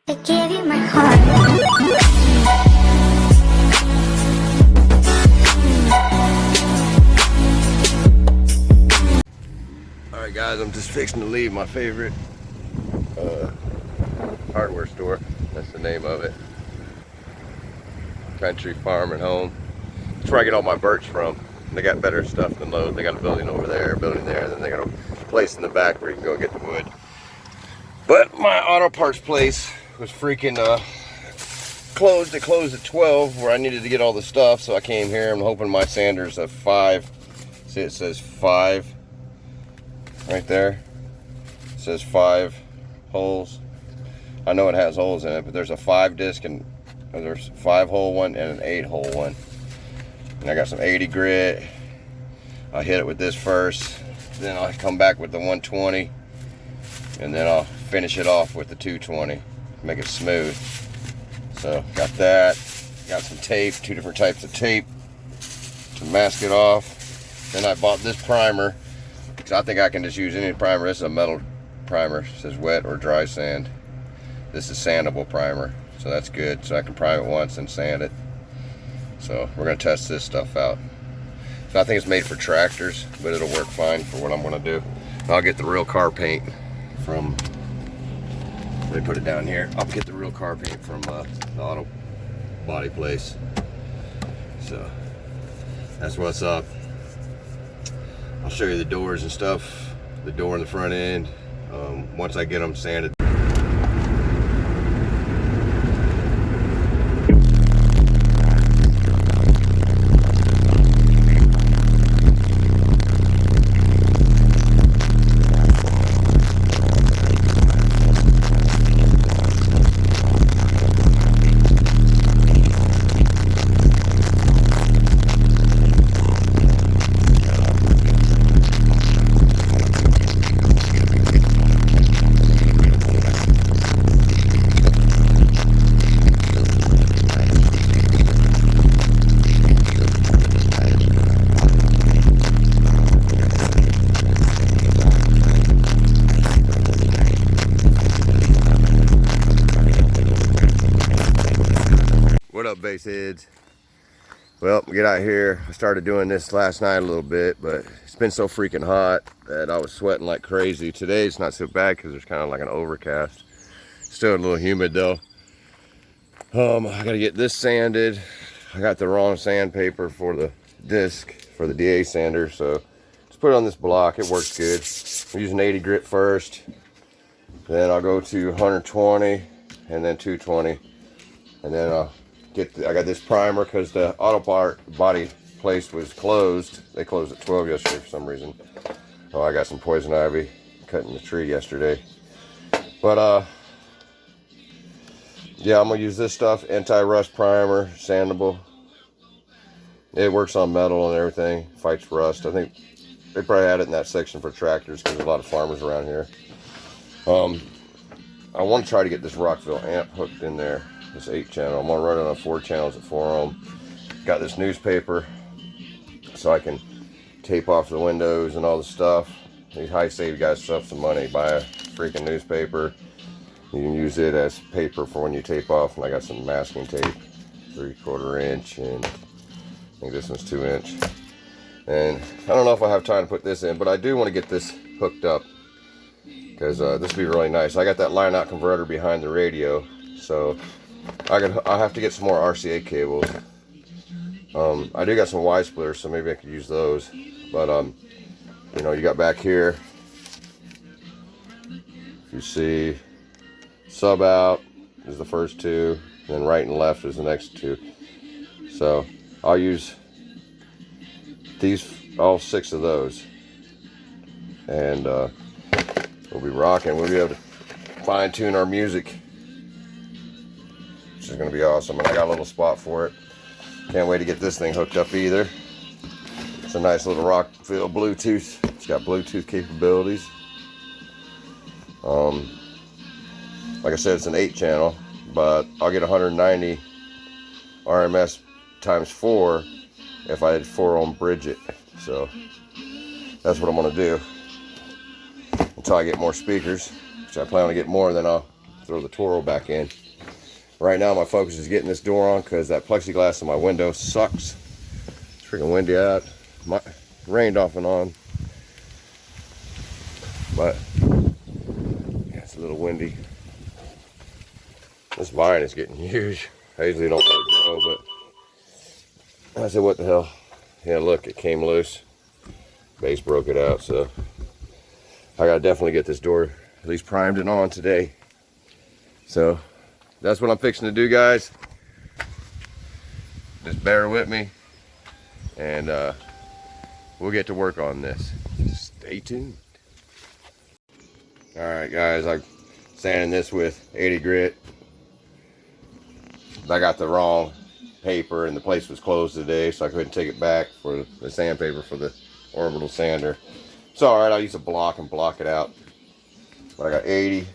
I gave you my heart. Alright guys, I'm just fixing to leave my favorite hardware store. That's the name of it. Country Farm and Home. That's where I get all my birch from. They got better stuff than Lowe's. They got a building over there, a building there, and then they got a place in the back where you can go get the wood. But my auto parts place was freaking closed. It closed at 12 where I needed to get all the stuff, so I came here. I'm hoping my sander's a 5. See, it says 5 right there. It says 5 holes. I know it has holes in it, but there's a 5 disc and there's a 5-hole one and an 8-hole one. And I got some 80 grit. I hit it with this first, then I'll come back with the 120, and then I'll finish it off with the 220, make it smooth. So got that, got some tape, 2 different types of tape to mask it off. Then I bought this primer, because I think I can just use any primer. This is a metal primer, it says wet or dry sand. This is sandable primer, so that's good. So I can prime it once and sand it. So we're gonna test this stuff out. So I think it's made for tractors, but it'll work fine for what I'm gonna do. I'll get the real car paint from, let me put it down here. I'll get the real car paint from the auto body place. So that's what's up. I'll show you the doors and stuff, the door in the front end, once I get them sanded. What up, bass heads? Well, we get out here. I started doing this last night a little bit, but it's been so freaking hot that I was sweating like crazy. Today it's not so bad because there's kind of like an overcast. Still a little humid though. I gotta get this sanded. I got the wrong sandpaper for the disc for the DA sander, so just put it on this block. It works good. I'm using 80 grit first, then I'll go to 120 and then 220, and then I'll I got this primer because the auto body place was closed. They closed at 12 yesterday for some reason. Oh, I got some poison ivy cutting the tree yesterday. But yeah, I'm gonna use this stuff, anti-rust primer, sandable. It works on metal and everything, fights rust. I think they probably had it in that section for tractors because there's a lot of farmers around here. I want to try to get this Rockville amp hooked in there. This 8-channel. I'm gonna run it on 4 channels at 4 ohm. Got this newspaper so I can tape off the windows and all the stuff. These high save guys save some money. Buy a freaking newspaper. You can use it as paper for when you tape off. And I got some masking tape, 3/4 inch, and I think this one's 2 inch. And I don't know if I have time to put this in, but I do want to get this hooked up because this would be really nice. I got that line out converter behind the radio, so I have to get some more RCA cables. I do got some Y splitters, so maybe I could use those. But you know, you got back here, if you see, sub out is the first 2, and then right and left is the next 2. So I'll use these, all 6 of those, and we'll be rocking. We'll be able to fine tune our music, which is going to be awesome. And I got a little spot for it. Can't wait to get this thing hooked up either. It's a nice little Rockville Bluetooth. It's got Bluetooth capabilities. Like I said, it's an 8-channel, but I'll get 190 RMS times 4 if I had 4 ohm bridge it. So that's what I'm going to do until I get more speakers, which I plan to get more. Then I'll throw the Toro back in. Right now my focus is getting this door on because that plexiglass in my window sucks. It's freaking windy out. Rained off and on. But yeah, it's a little windy. This vine is getting huge. I usually don't let it grow, but I said, what the hell? Yeah, look, it came loose. Base broke it out, so I gotta definitely get this door at least primed and on today. So that's what I'm fixing to do, guys. Just bear with me, and we'll get to work on this. Stay tuned. All right, guys, I'm sanding this with 80 grit. I got the wrong paper and the place was closed today, so I couldn't take it back for the sandpaper for the orbital sander. It's all right, I'll use a block and block it out. But I got 80,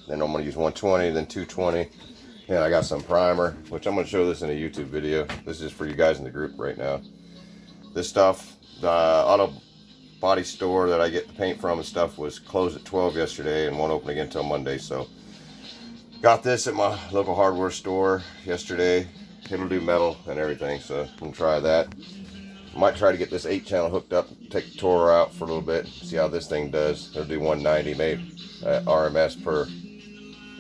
then I'm gonna use 120, then 220. And I got some primer, which I'm gonna show this in a YouTube video. This is for you guys in the group right now. This stuff, the auto body store that I get the paint from and stuff was closed at 12 yesterday and won't open again until Monday. So got this at my local hardware store yesterday. It'll do metal and everything, so I'm gonna try that. Might try to get this 8-channel hooked up, take the Toro out for a little bit, see how this thing does. It'll do 190 maybe RMS per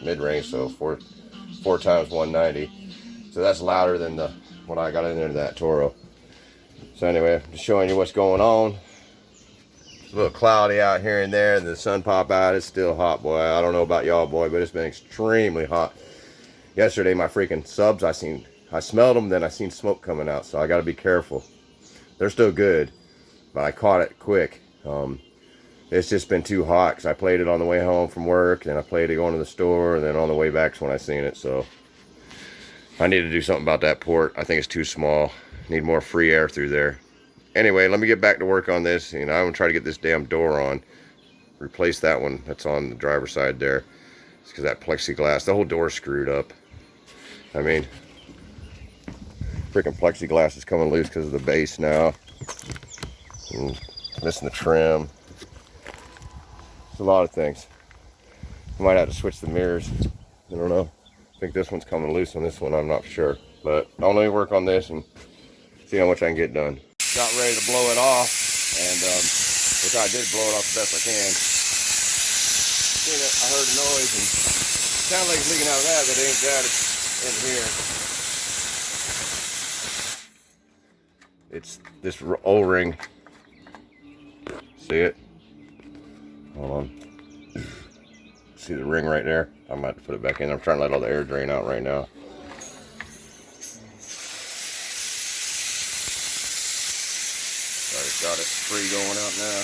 mid-range, so four times 190. So that's louder than the what I got in there to that Toro. So anyway, just showing you what's going on. It's a little cloudy out here and there, and the sun pop out. It's still hot, boy. I don't know about y'all, boy, but it's been extremely hot. Yesterday, my freaking subs, I smelled them, then I seen smoke coming out, so I got to be careful. They're still good, but I caught it quick. It's just been too hot because I played it on the way home from work, and I played it going to the store, and then on the way back's when I seen it. So I need to do something about that port. I think it's too small. Need more free air through there. Anyway, let me get back to work on this. I'm gonna try to get this damn door on. Replace that one that's on the driver's side there. It's because that plexiglass, the whole door's screwed up. I mean, freaking plexiglass is coming loose because of the base now. And missing the trim. It's a lot of things. I might have to switch the mirrors. I don't know. I think this one's coming loose on this one. I'm not sure. But I'll let me work on this and see how much I can get done. Got ready to blow it off. And which I did blow it off the best I can. Seen it, I heard a noise and it sounded like it's leaking out of that, but it ain't that. It's in here. It's this O-ring. See it? Hold on. See the ring right there? I'm about to put it back in. I'm trying to let all the air drain out right now. Alright, got it free going out now.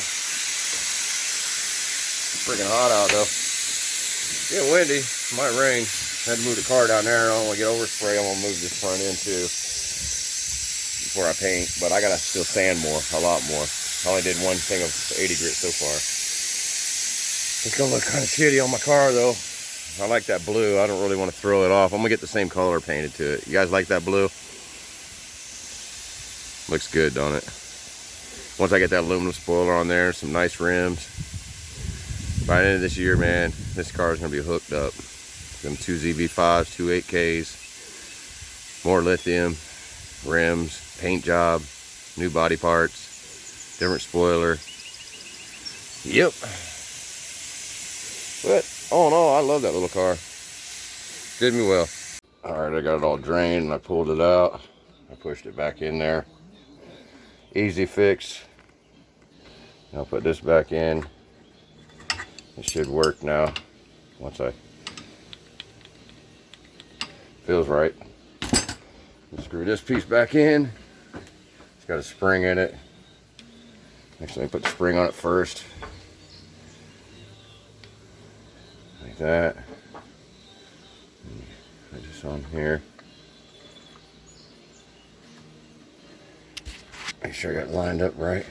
It's freaking hot out though. It's getting windy. It might rain. I had to move the car down there. I don't want to get overspray. I'm going to move this front end too before I paint. But I got to still sand more, a lot more. I only did one thing of 80 grit so far. It's going to look kind of shitty on my car though. I like that blue. I don't really want to throw it off. I'm going to get the same color painted to it. You guys like that blue? Looks good, don't it? Once I get that aluminum spoiler on there, some nice rims. By the end of this year, man, this car is going to be hooked up. Them 2 Zv5s, 2 8Ks, more lithium, rims, paint job, new body parts, different spoiler. Yep. But all in all, I love that little car. Did me well. Alright, I got it all drained and I pulled it out. I pushed it back in there. Easy fix. I'll put this back in. It should work now. Once I feels right. Screw this piece back in. It's got a spring in it. Actually, I put the spring on it first. Like that. Put this on here. Make sure I got it lined up right.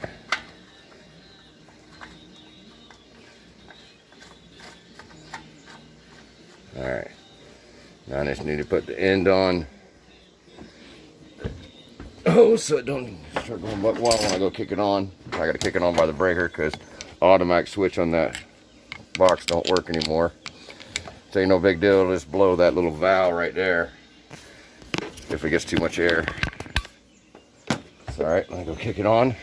Alright. Now I just need to put the end on. Oh, so it don't start going buck wild when I go kick it on. I gotta kick it on by the breaker because automatic switch on that box don't work anymore. This ain't no big deal. Just blow that little valve right there if it gets too much air. It's all right. I'm gonna go kick it on.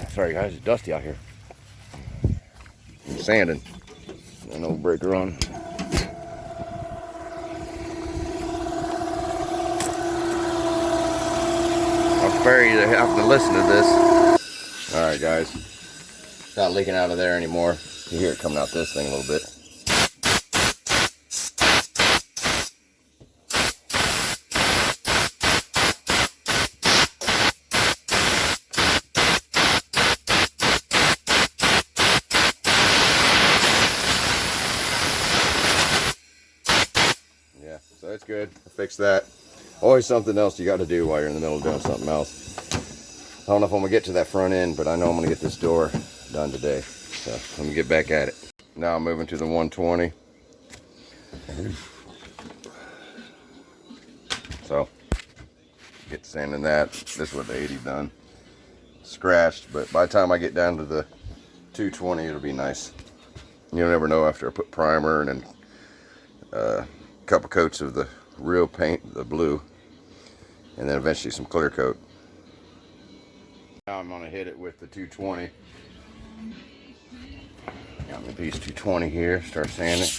Sorry guys, it's dusty out here. I'm sanding. An old breaker on. I'll spare you to have to listen to this. Alright guys. It's not leaking out of there anymore. You hear it coming out this thing a little bit. Yeah, so it's good. I fixed that. Always something else you got to do while you're in the middle of doing something else. I don't know if I'm going to get to that front end, but I know I'm going to get this door done today. So let me get back at it. Now I'm moving to the 120. So get sanding that. This is what the 80 done. Scratched, but by the time I get down to the 220, it'll be nice. You'll never know after I put primer and then a couple coats of the real paint, the blue, and then eventually some clear coat. Now I'm going to hit it with the 220. Got my piece 220 here. Start sanding.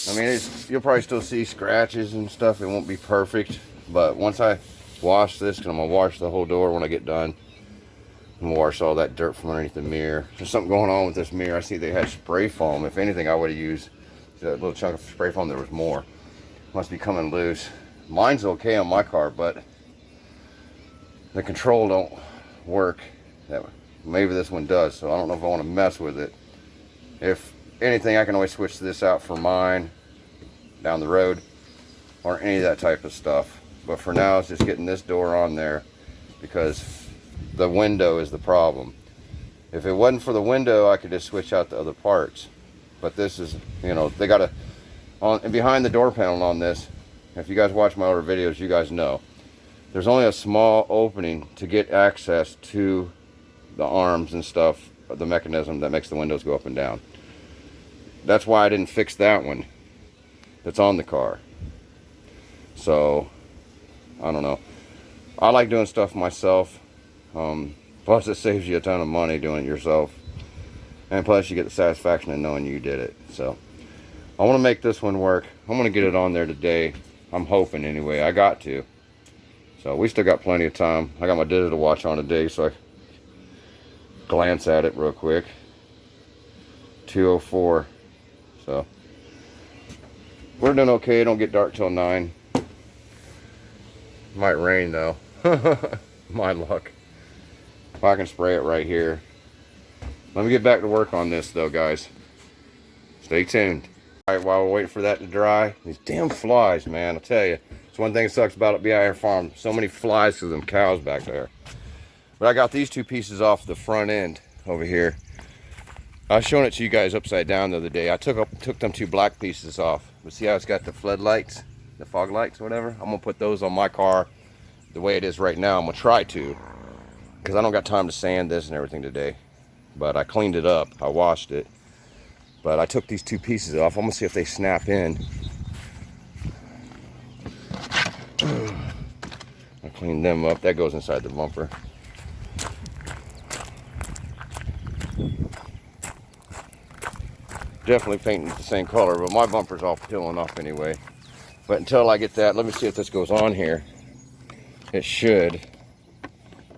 I mean, you'll probably still see scratches and stuff. It won't be perfect, but once I wash this, because I'm going to wash the whole door when I get done, I'm going to wash all that dirt from underneath the mirror. There's something going on with this mirror. I see they had spray foam. If anything, I would have used that little chunk of spray foam. There was more. Must be coming loose. Mine's okay on my car, but the control don't work. Maybe this one does, so I don't know if I want to mess with it. If anything, I can always switch this out for mine down the road or any of that type of stuff. But for now, it's just getting this door on there because the window is the problem. If it wasn't for the window, I could just switch out the other parts. But this is, you know, they got and behind the door panel on this, if you guys watch my other videos, you guys know there's only a small opening to get access to the arms and stuff, the mechanism that makes the windows go up and down. That's why I didn't fix that one that's on the car. So I don't know, I like doing stuff myself, plus it saves you a ton of money doing it yourself, and plus you get the satisfaction of knowing you did it. So I want to make this one work. I'm going to get it on there today. I'm hoping anyway. I got to. So we still got plenty of time. I got my digital watch on today, so I glance at it real quick. 2:04. So we're doing okay. It don't get dark till 9. Might rain though. My luck. If I can spray it right here. Let me get back to work on this though, guys. Stay tuned. Alright, while we're waiting for that to dry, these damn flies, man, I'll tell you. It's one thing that sucks about it being out here farm. So many flies through them cows back there. But I got these two pieces off the front end over here. I was showing it to you guys upside down the other day. I took them two black pieces off. But see how it's got the floodlights, the fog lights, whatever? I'm gonna put those on my car the way it is right now. I'm gonna try to, because I don't got time to sand this and everything today. But I cleaned it up, I washed it. But I took these two pieces off. I'm gonna see if they snap in. I cleaned them up. That goes inside the bumper. Definitely painting the same color, but my bumper's all peeling off anyway. But until I get that, let me see if this goes on here. It should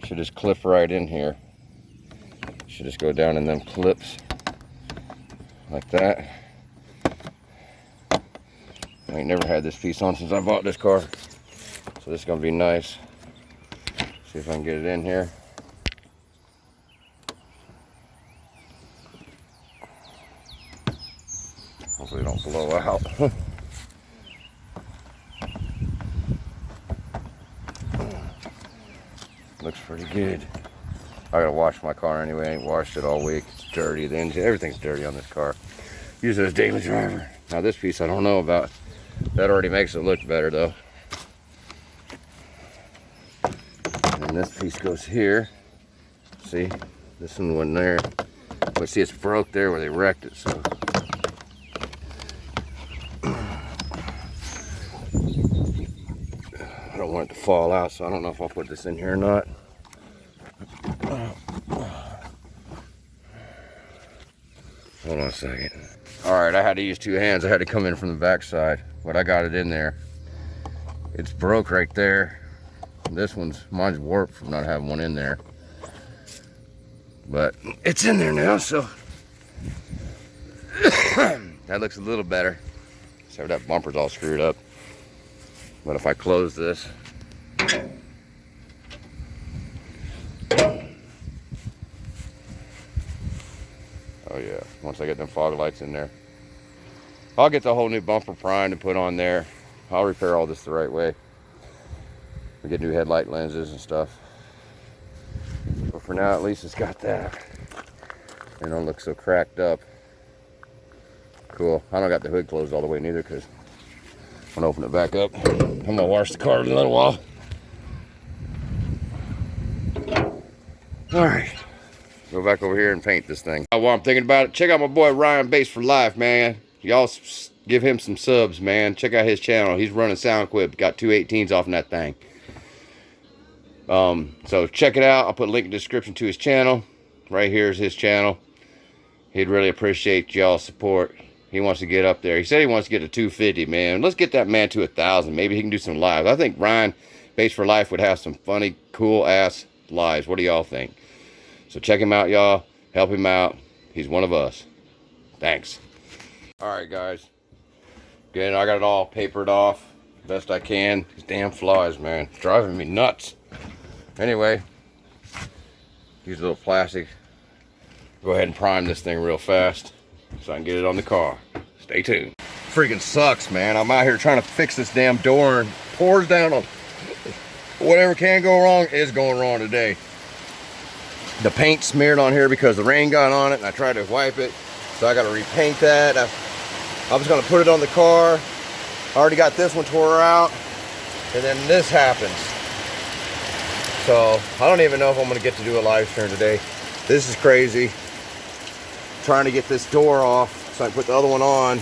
just clip right in here. Should just go down in them clips like that. I ain't never had this piece on since I bought this car, so this is gonna be nice. See if I can get it in here. Hopefully it don't blow out. Looks pretty good. I gotta wash my car anyway. I ain't washed it all week. It's dirty. The engine, everything's dirty on this car. Use it as daily driver. Now this piece I don't know about. That already makes it look better though. And this piece goes here. See, this one went there. But see, it's broke there where they wrecked it, so. I don't want it to fall out, so I don't know if I'll put this in here or not. Hold on a second. All right, I had to use 2 hands. I had to come in from the back side, but I got it in there. It's broke right there. Mine's warped from not having one in there. But it's in there now, so. That looks a little better. So that bumper's all screwed up. But if I close this, oh yeah, once I get them fog lights in there, I'll get the whole new bumper primed and put on there. I'll repair all this the right way. We get new headlight lenses and stuff. But for now, at least it's got that. And don't look so cracked up. Cool. I don't got the hood closed all the way neither, because I'm gonna open it back up. I'm gonna wash the car in a little while. All right, go back over here and paint this thing. While I'm thinking about it, check out my boy RyanBassforlife, man. Y'all give him some subs, man. Check out his channel. He's running SoundQuip. Got 2 18s off in that thing. So check it out. I'll put a link in the description to his channel. Right here is his channel. He'd really appreciate y'all's support. He wants to get up there. He said he wants to get to 250, man. Let's get that man to 1,000. Maybe he can do some lives. I think RyanBassforlife would have some funny, cool ass lives. What do y'all think? So check him out, y'all. Help him out. He's one of us. Thanks. All right, guys. Again, I got it all papered off best I can. These damn flies, man, it's driving me nuts. Anyway, use a little plastic. Go ahead and prime this thing real fast so I can get it on the car. Stay tuned. Freaking sucks, man. I'm out here trying to fix this damn door and pours down on whatever can go wrong is going wrong today. The paint smeared on here because the rain got on it and I tried to wipe it, so I got to repaint that. I was going to put it on the car. I already got this one tore out, and then this happens. So I don't even know if I'm going to get to do a live stream today. This is crazy. Trying to get this door off so I can put the other one on.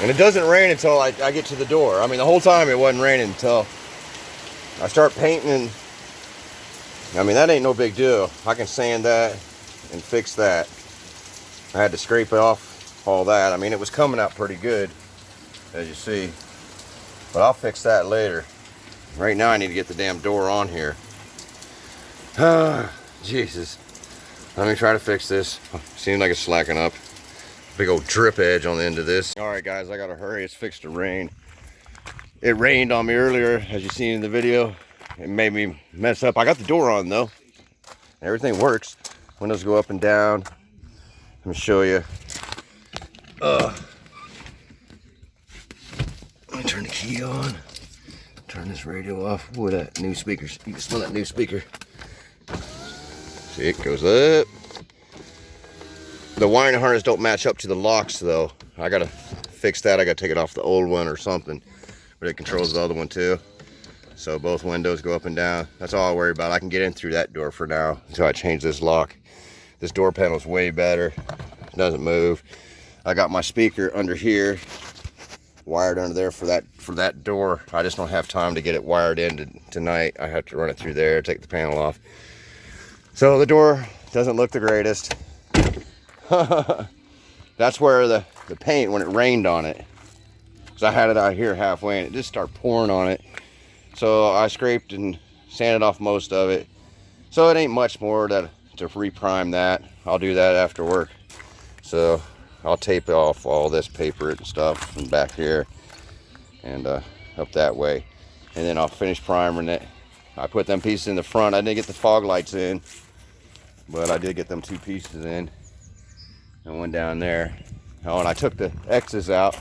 And it doesn't rain until I get to the door. I mean, the whole time it wasn't raining until I start painting. And I mean, that ain't no big deal. I can sand that and fix that. I had to scrape it off all that. I mean, it was coming out pretty good, as you see. But I'll fix that later. Right now I need to get the damn door on here. Jesus. Let me try to fix this. Seems like it's slacking up. Big old drip edge on the end of this. Alright guys, I gotta hurry. It's fixed to rain. It rained on me earlier, as you seen in the video. It made me mess up. I got the door on though. Everything works. Windows go up and down. Let me show you. Let me turn the key on. Turn this radio off. Boy, that new speaker. You can smell that new speaker. See, it goes up. The wiring harness don't match up to the locks though. I gotta fix that. I gotta take it off the old one or something. But it controls the other one too. So both windows go up and down. That's all I worry about. I can get in through that door for now until I change this lock. This door panel is way better. It doesn't move. I got my speaker under here, wired under there for that door. I just don't have time to get it wired in tonight. I have to run it through there, take the panel off. So the door doesn't look the greatest. That's where the paint, when it rained on it, because I had it out here halfway and it just started pouring on it. So I scraped and sanded off most of it. So it ain't much more to reprime that. I'll do that after work. So I'll tape off all this paper and stuff from back here and up that way. And then I'll finish priming it. I put them pieces in the front. I didn't get the fog lights in, but I did get them 2 pieces in and one down there. Oh, and I took the X's out.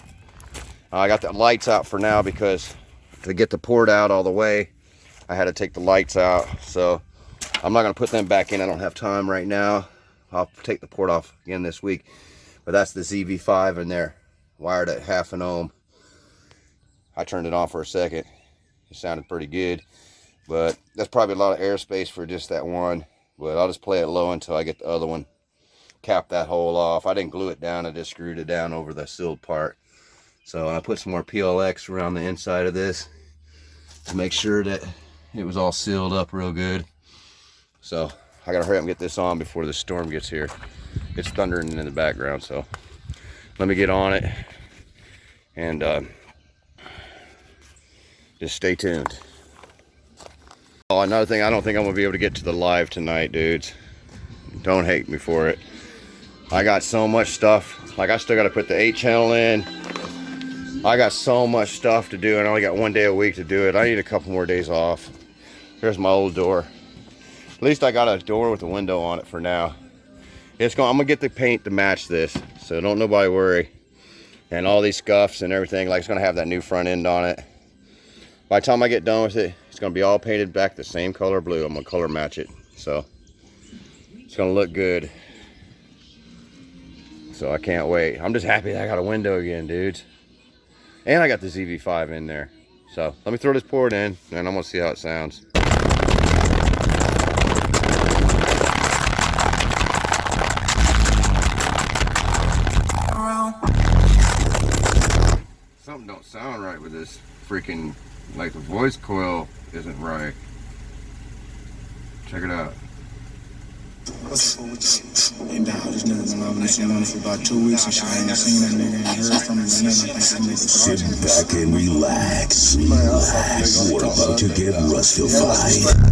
I got the lights out for now because to get the port out all the way, I had to take the lights out. So I'm not going to put them back in. I don't have time right now. I'll take the port off again this week. But that's the Zv5 in there, wired at 1/2 ohm. I turned it on for a second. It sounded pretty good, but that's probably a lot of airspace for just that one. But I'll just play it low until I get the other one cap that hole off. I didn't glue it down, I just screwed it down over the sealed part. So I put some more PLX around the inside of this to make sure that it was all sealed up real good. So I gotta hurry up and get this on before the storm gets here. It's thundering in the background, so let me get on it and just stay tuned. Oh, another thing, I don't think I'm gonna be able to get to the live tonight, dudes. Don't hate me for it. I got so much stuff. Like, I still gotta put the 8 channel in. I got so much stuff to do, and I only got 1 day a week to do it. I need a couple more days off. Here's my old door. At least I got a door with a window on it for now. I'm gonna get the paint to match this, so don't nobody worry. And all these scuffs and everything, like, it's gonna have that new front end on it. By the time I get done with it, it's gonna be all painted back the same color blue. I'm gonna color match it, so it's gonna look good. So I can't wait. I'm just happy that I got a window again, dudes. And I got the Zv5 in there. So let me throw this port in, and I'm gonna see how it sounds. Something don't sound right with this freaking, like, the voice coil isn't right. Check it out. What's up with you? Hey, nah, this nigga's been loving this one for about 2 weeks and shit. I ain't seen that nigga and heard from him. Sit back and relax. Relax. We're about to get rustified.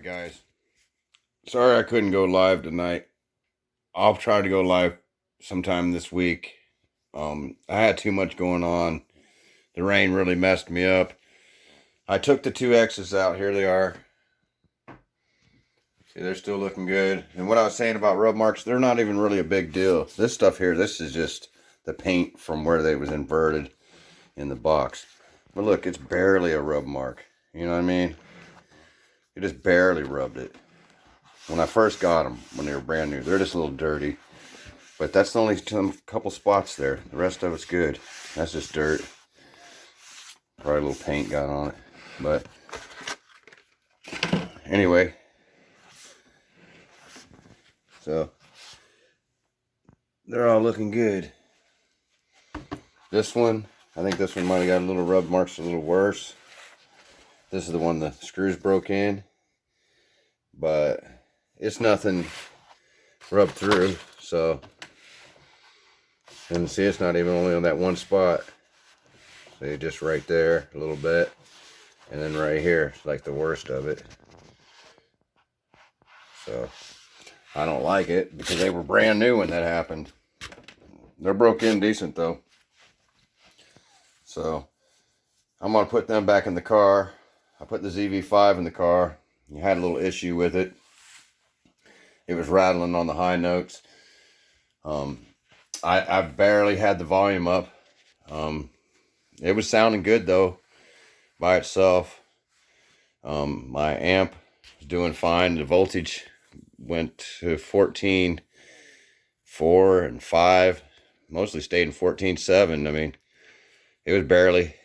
Guys, sorry I couldn't go live tonight. I'll try to go live sometime this week. I had too much going on. The rain really messed me up. I took the 2X's out. Here they are. See, they're still looking good. And what I was saying about rub marks, they're not even really a big deal. This stuff here, this is just the paint from where they was inverted in the box. But look, it's barely a rub mark. You know what I mean? It just barely rubbed it. When I first got them, when they were brand new, they're just a little dirty. But that's the only couple spots there. The rest of it's good. That's just dirt. Probably a little paint got on it. But anyway. So they're all looking good. This one, I think this one might have got a little rub marks, a little worse. This is the one the screws broke in, but it's nothing rubbed through. So, and see, it's not even only on that one spot. See, just right there a little bit, and then right here, it's like the worst of it. So I don't like it because they were brand new when that happened. They're broke in decent though. So I'm gonna put them back in the car. I put the Zv5 in the car. I had a little issue with it. It was rattling on the high notes. I barely had the volume up. It was sounding good though by itself. My amp was doing fine. The voltage went to 14.4 and 5. Mostly stayed in 14.7. I mean, it was barely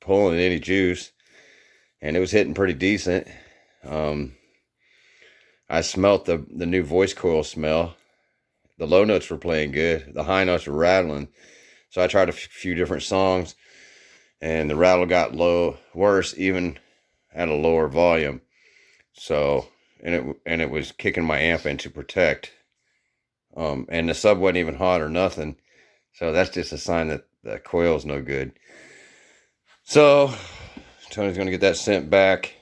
pulling any juice. And it was hitting pretty decent. I smelt the new voice coil smell. The low notes were playing good. The high notes were rattling. So I tried a few different songs, and the rattle got worse even at a lower volume. So, and it was kicking my amp in to protect. And the sub wasn't even hot or nothing. So that's just a sign that the coil's no good. So Tony's going to get that sent back.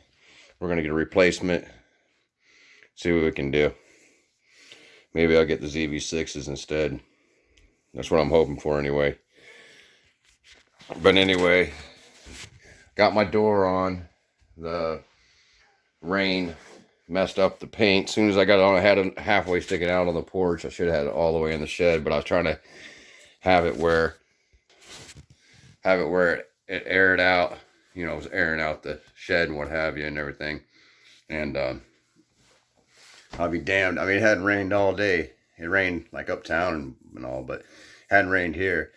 We're going to get a replacement. See what we can do. Maybe I'll get the ZV6s instead. That's what I'm hoping for anyway. But anyway, got my door on. The rain messed up the paint. As soon as I got it on, I had it halfway sticking out on the porch. I should have had it all the way in the shed, but I was trying to have it where it aired out, you know, it was airing out the shed and what have you and everything. And I'll be damned. I mean, it hadn't rained all day. It rained like uptown and all, but it hadn't rained here,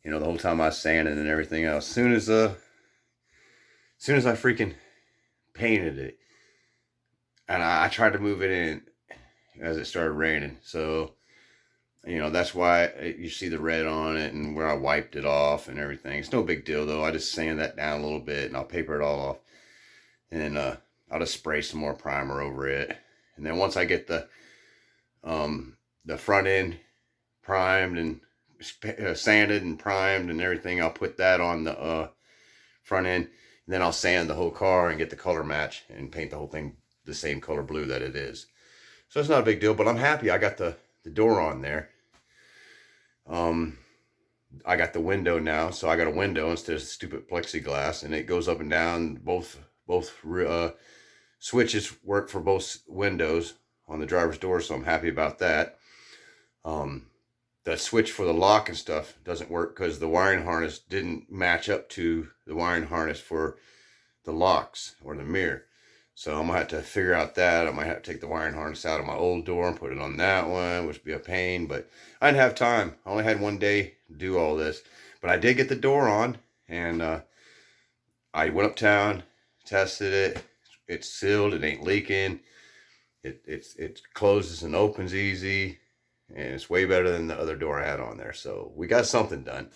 you know, the whole time I was sanding and everything else. As soon as I freaking painted it, and I tried to move it in as it started raining. So, you know, that's why you see the red on it and where I wiped it off and everything. It's no big deal though. I just sand that down a little bit and I'll paper it all off. And then I'll just spray some more primer over it. And then once I get the front end primed and sanded and primed and everything, I'll put that on the front end. And then I'll sand the whole car and get the color match and paint the whole thing the same color blue that it is. So it's not a big deal, but I'm happy I got the door on there. I got the window now, so I got a window instead of stupid plexiglass, and it goes up and down. Both switches work for both windows on the driver's door, so I'm happy about that. The switch for the lock and stuff doesn't work because the wiring harness didn't match up to the wiring harness for the locks or the mirror. So I'm gonna have to figure out that. I might have to take the wiring harness out of my old door and put it on that one, which would be a pain, but I didn't have time. I only had one day to do all this, but I did get the door on, and I went uptown, tested it. It's sealed. It ain't leaking. It closes and opens easy, and it's way better than the other door I had on there. So we got something done.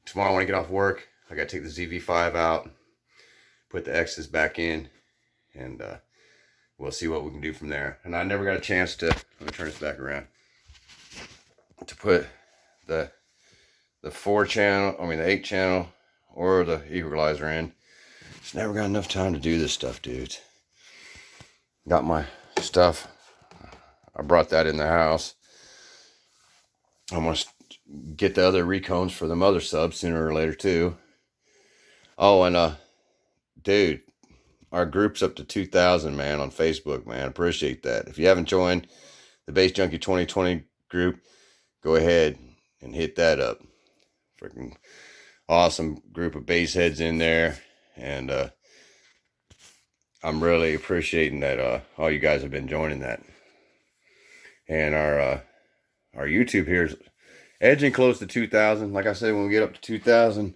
Tomorrow when I get off work, I got to take the Zv5 out, put the X's back in, and we'll see what we can do from there. And I never got a chance to, let me turn this back around, to put the 8 channel or the equalizer in. Just never got enough time to do this stuff, dude. Got my stuff. I brought that in the house. I'm gonna get the other recones for the mother subs sooner or later too. Oh, and dude, our group's up to 2,000, man, on Facebook, man. Appreciate that. If you haven't joined the Bass Junkie 2020 group, go ahead and hit that up. Freaking awesome group of bass heads in there, and I'm really appreciating that all you guys have been joining that. And our YouTube here is edging close to 2,000. Like I said, when we get up to 2,000,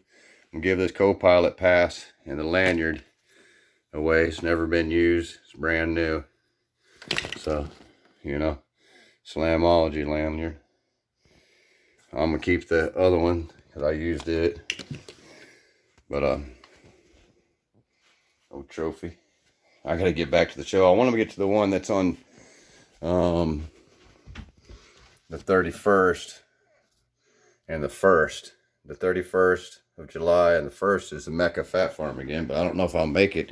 we'll give this co-pilot pass and the lanyard away. It's never been used. It's brand new. So, you know, Slamology lanyard. I'm gonna keep the other one because I used it. But old trophy. I gotta get back to the show. I want to get to the one that's on the 31st and the 1st. The 31st of July and the 1st is the Mecca Fat Farm again, but I don't know if I'll make it.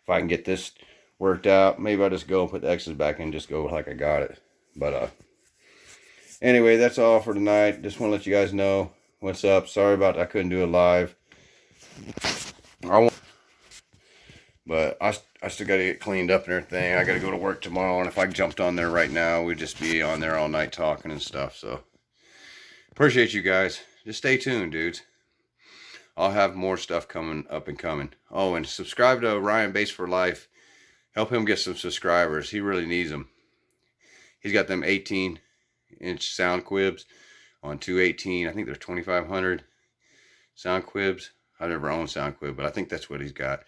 If I can get this worked out, maybe I'll just go and put the X's back in and just go like I got it. But anyway, that's all for tonight. Just want to let you guys know what's up. Sorry about I couldn't do it live. But I still got to get cleaned up and everything. I got to go to work tomorrow, and if I jumped on there right now, we'd just be on there all night talking and stuff. So appreciate you guys. Just stay tuned, dudes. I'll have more stuff coming up and coming. Oh, and subscribe to RyanBassforlife. Help him get some subscribers. He really needs them. He's got them 18-inch sound quibs on 218. I think they're 2,500 sound quibs. I've never owned sound quib, but I think that's what he's got.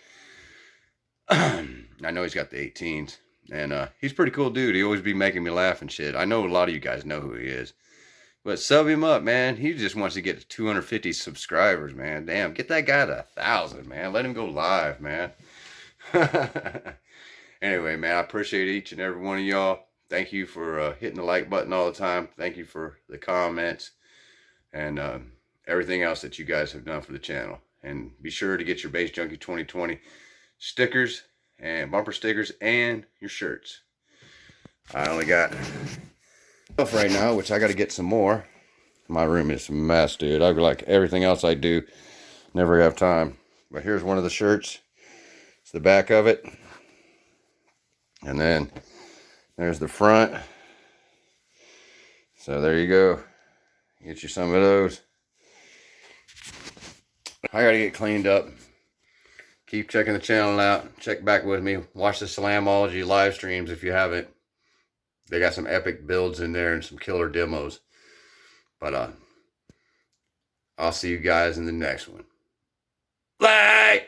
I know he's got the 18s. And he's a pretty cool dude. He always be making me laugh and shit. I know a lot of you guys know who he is. But sub him up, man. He just wants to get to 250 subscribers, man. Damn, get that guy to 1,000, man. Let him go live, man. Anyway, man, I appreciate each and every one of y'all. Thank you for hitting the like button all the time. Thank you for the comments and everything else that you guys have done for the channel. And be sure to get your Bass Junkie 2020 stickers and bumper stickers and your shirts. I only got stuff right now, which I got to get some more. My room is a mess, dude. I like everything else I do, never have time. But here's one of the shirts. It's the back of it. And then there's the front. So there you go. Get you some of those. I gotta get cleaned up. Keep checking the channel out. Check back with me. Watch the Slamology live streams if you haven't. They got some epic builds in there and some killer demos. But I'll see you guys in the next one. Bye!